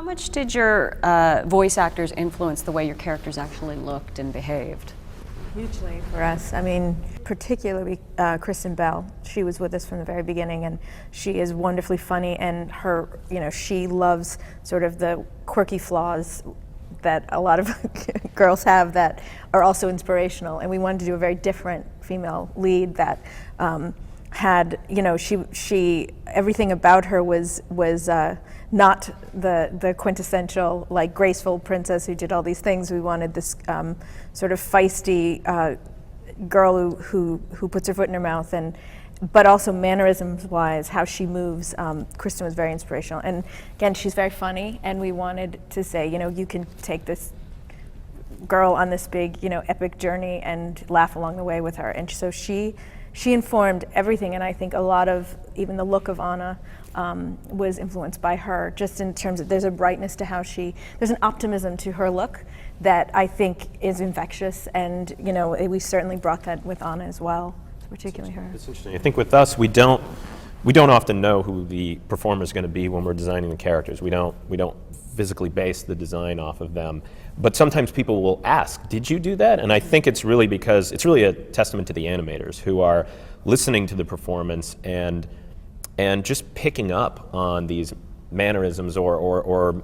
much did your voice actors influence the way your characters actually looked and behaved? Hugely for us. I mean, particularly Kristen Bell. She was with us from the very beginning, and she is wonderfully funny. And her, she loves sort of the quirky flaws that a lot of girls have that are also inspirational. And we wanted to do a very different female lead that had, she everything about her was not the quintessential, like, graceful princess who did all these things. We wanted this sort of feisty girl who puts her foot in her mouth, but also mannerisms-wise, how she moves. Kristen was very inspirational, and again, she's very funny. And we wanted to say, you can take this girl on this big, epic journey and laugh along the way with her. And so she informed everything, and I think a lot of even the look of Anna was influenced by her, just in terms of there's a brightness to how there's an optimism to her look that I think is infectious, and we certainly brought that with Anna as well, particularly her. It's interesting. I think with us, we don't often know who the performer is going to be when we're designing the characters. We don't physically base the design off of them. But sometimes people will ask, did you do that? And I think it's really because it's really a testament to the animators who are listening to the performance and just picking up on these mannerisms or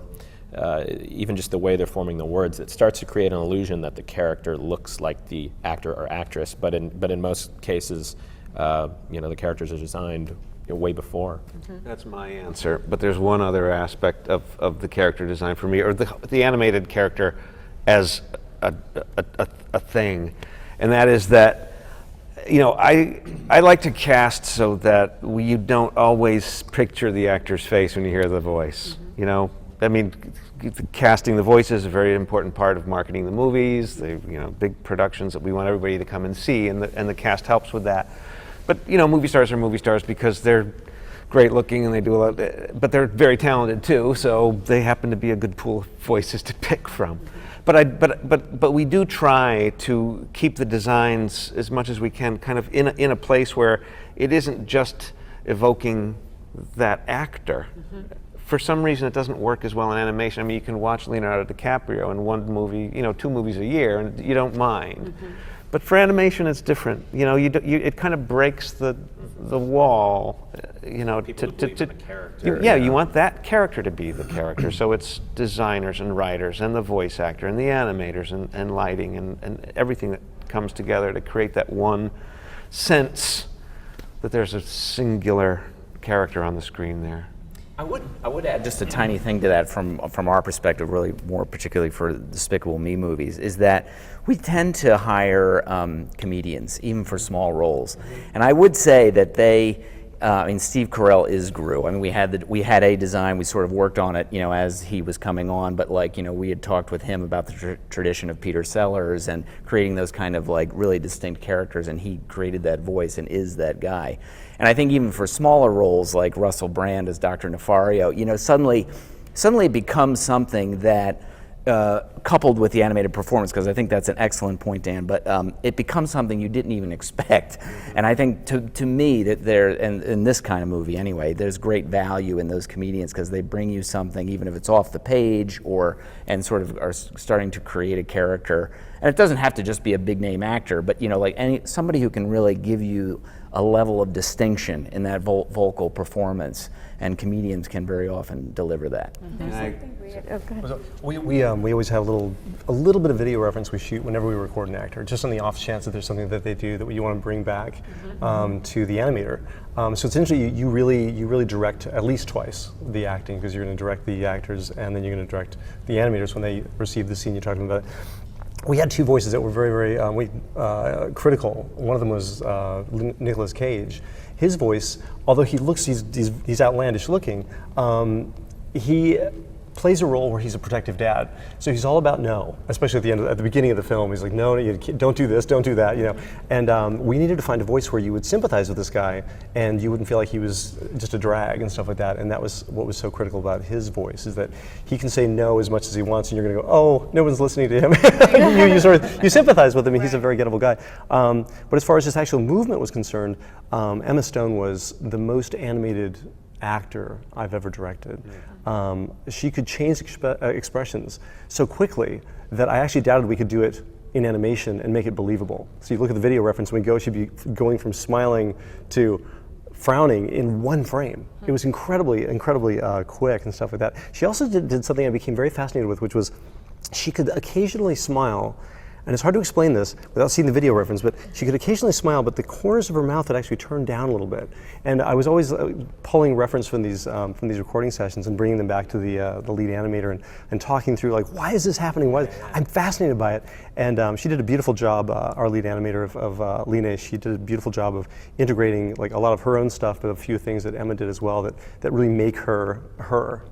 even just the way they're forming the words. It starts to create an illusion that the character looks like the actor or actress, but in most cases, the characters are designed way before. Mm-hmm. That's my answer, but there's one other aspect of the character design for me, or the animated character as a thing, and that is that, I like to cast so that you don't always picture the actor's face when you hear the voice. Mm-hmm. Casting the voice is a very important part of marketing the movies, big productions that we want everybody to come and see, and the cast helps with that. But movie stars are movie stars because they're great looking and they do a lot, but they're very talented too. So they happen to be a good pool of voices to pick from. But we do try to keep the designs as much as we can, kind of in a place where it isn't just evoking that actor. Mm-hmm. For some reason, it doesn't work as well in animation. I mean, you can watch Leonardo DiCaprio in one movie, 2 movies a year, and you don't mind. Mm-hmm. But for animation, it's different. It kind of breaks the wall. People to believe in the character. You want that character to be the character. So it's designers and writers and the voice actor and the animators and lighting and everything that comes together to create that one sense that there's a singular character on the screen there. I would add just a tiny thing to that from our perspective, really more particularly for Despicable Me movies, is that we tend to hire comedians, even for small roles. And I would say that Steve Carell is Gru. I mean, we had a design, we sort of worked on it, as he was coming on, but we had talked with him about the tradition of Peter Sellers and creating those kind of really distinct characters, and he created that voice and is that guy. And I think even for smaller roles like Russell Brand as Dr. Nefario, suddenly it becomes something that, coupled with the animated performance, because I think that's an excellent point, Dan, but it becomes something you didn't even expect. And I think to me that in this kind of movie anyway, there's great value in those comedians because they bring you something, even if it's off the page and sort of are starting to create a character. And it doesn't have to just be a big name actor, but somebody who can really give you a level of distinction in that vocal performance, and comedians can very often deliver that. Mm-hmm. We always have a little bit of video reference we shoot whenever we record an actor, just on the off chance that there's something that they do that you want to bring back to the animator. So it's interesting, you really direct at least twice the acting, because you're going to direct the actors and then you're going to direct the animators when they receive the scene you're talking about. We had 2 voices that were very, very critical. One of them was Nicolas Cage. His voice, although he's outlandish looking, he plays a role where he's a protective dad. So he's all about no, especially at the beginning of the film. He's like, no, you don't do this, don't do that, And we needed to find a voice where you would sympathize with this guy and you wouldn't feel like he was just a drag and stuff like that. And that was what was so critical about his voice, is that he can say no as much as he wants, and you're gonna go, oh, no one's listening to him. you sympathize with him, and he's a very gettable guy. But as far as his actual movement was concerned, Emma Stone was the most animated actor I've ever directed. She could change expressions so quickly that I actually doubted we could do it in animation and make it believable. So you look at the video reference, when we go, she'd be going from smiling to frowning in one frame. It was incredibly quick and stuff like that. She also did something I became very fascinated with, which was she could occasionally smile, and it's hard to explain this without seeing the video reference, but she could occasionally smile, but the corners of her mouth would actually turn down a little bit. And I was always pulling reference from these recording sessions and bringing them back to the lead animator and talking through, like, why is this happening? I'm fascinated by it. And she did a beautiful job, our lead animator of Lena, she did a beautiful job of integrating like a lot of her own stuff, but a few things that Emma did as well that really make her her.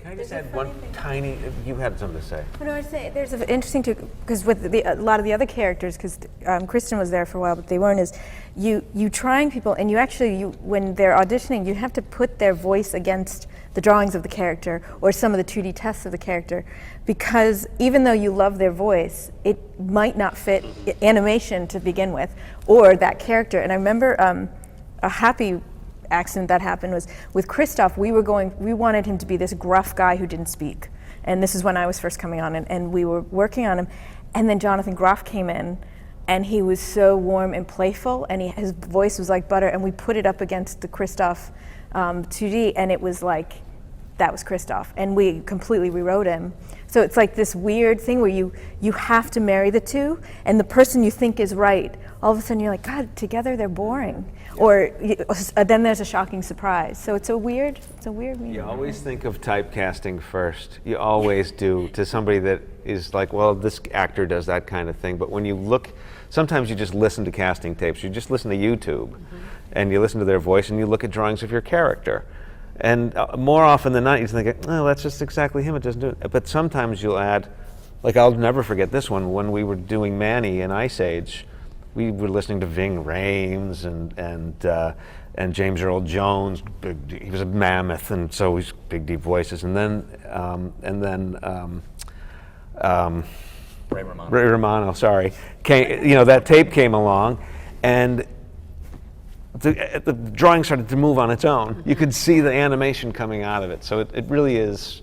Can I just add one tiny, you had something to say. No, I'd say there's an interesting because with a lot of the other characters, because Kristen was there for a while, but they weren't, is you trying people, and when they're auditioning, you have to put their voice against the drawings of the character or some of the 2D tests of the character, because even though you love their voice, it might not fit animation to begin with, or that character. And I remember a happy accident that happened was with Christoph. We wanted him to be this gruff guy who didn't speak, and this is when I was first coming on, and we were working on him, and then Jonathan Groff came in, and he was so warm and playful, and his voice was like butter, and we put it up against the Christoph 2D, and it was like, that was Christoph, and we completely rewrote him. So it's like this weird thing where you have to marry the two, and the person you think is right, all of a sudden you're like, God, together they're boring. Or then there's a shocking surprise. So it's a weird medium. You always think of typecasting first. You always do, to somebody that is like, well, this actor does that kind of thing. But when you look, sometimes you just listen to casting tapes. You just listen to YouTube, and you listen to their voice, and you look at drawings of your character. And more often than not, you think, oh, that's just exactly him, it doesn't do it. But sometimes you'll add, like I'll never forget this one, when we were doing Manny in Ice Age, we were listening to Ving Rhames and James Earl Jones. He was a mammoth, and so he's big, deep voices. And then Ray Romano, sorry. That tape came along, and the drawing started to move on its own. You could see the animation coming out of it. So it really is,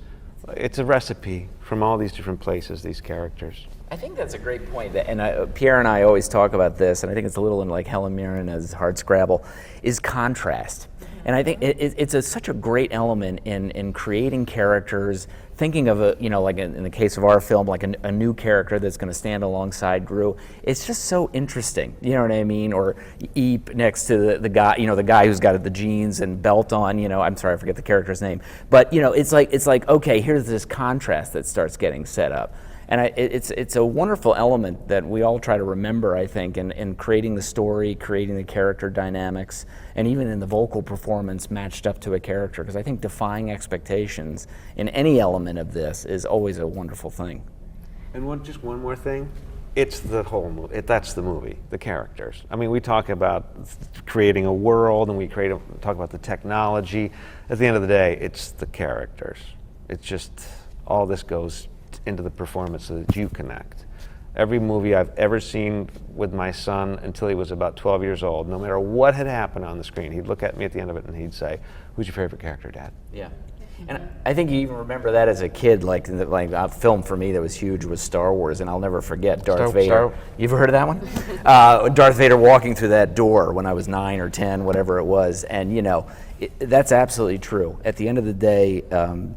it's a recipe from all these different places, these characters. I think that's a great point, and Pierre and I always talk about this, and I think it's a little in like Helen Mirren as Hardscrabble, is contrast. And I think it's such a great element in creating characters, thinking of like in the case of our film, like a new character that's going to stand alongside Gru. It's just so interesting, you know what I mean? Or Eep next to the guy, the guy who's got the jeans and belt on. I'm sorry, I forget the character's name, but it's like okay, here's this contrast that starts getting set up. And it's a wonderful element that we all try to remember, I think, in creating the story, creating the character dynamics, and even in the vocal performance matched up to a character. Because I think defying expectations in any element of this is always a wonderful thing. And just one more thing. It's the whole movie. That's the movie, the characters. I mean, we talk about creating a world, and we talk about the technology. At the end of the day, it's the characters. It's just all this goes into the performance so that you connect. Every movie I've ever seen with my son until he was about 12 years old, no matter what had happened on the screen, he'd look at me at the end of it and he'd say, "Who's your favorite character, Dad?" Yeah. And I think you even remember that as a kid, like a film for me that was huge was Star Wars, and I'll never forget Darth Vader. You ever heard of that one? Darth Vader walking through that door when I was 9 or 10, whatever it was, and that's absolutely true. At the end of the day,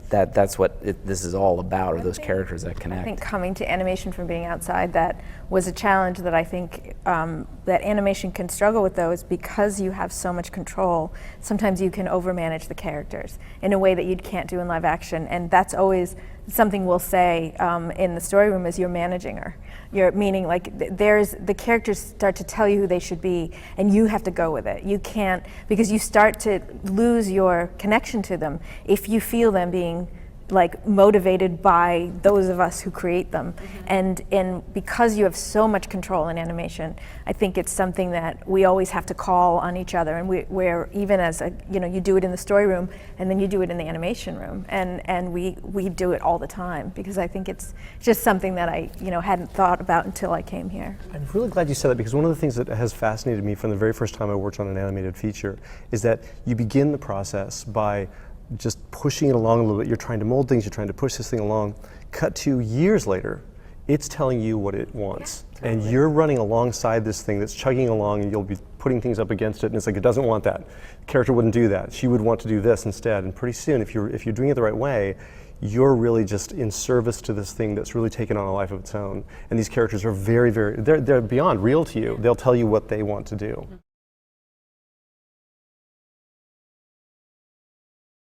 that's what this is all about, are those characters that connect. I think coming to animation from being outside, that was a challenge that I think that animation can struggle with, though, is because you have so much control, sometimes you can overmanage the characters in a way that you can't do in live action, and that's always something we'll say in the story room is you're managing her. You're meaning like the characters start to tell you who they should be, and you have to go with it. You can't, because you start to lose your connection to them if you feel them being like motivated by those of us who create them. And because you have so much control in animation, I think it's something that we always have to call on each other. And we're even as a, you do it in the story room and then you do it in the animation room. And we do it all the time because I think it's just something that I hadn't thought about until I came here. I'm really glad you said that, because one of the things that has fascinated me from the very first time I worked on an animated feature is that you begin the process by just pushing it along a little bit. You're trying to mold things, you're trying to push this thing along. Cut to years later, it's telling you what it wants. Yeah, totally. And you're running alongside this thing that's chugging along, and you'll be putting things up against it, and it's like, it doesn't want that. The character wouldn't do that. She would want to do this instead. And pretty soon, if you're doing it the right way, you're really just in service to this thing that's really taken on a life of its own. And these characters are they're beyond real to you. They'll tell you what they want to do.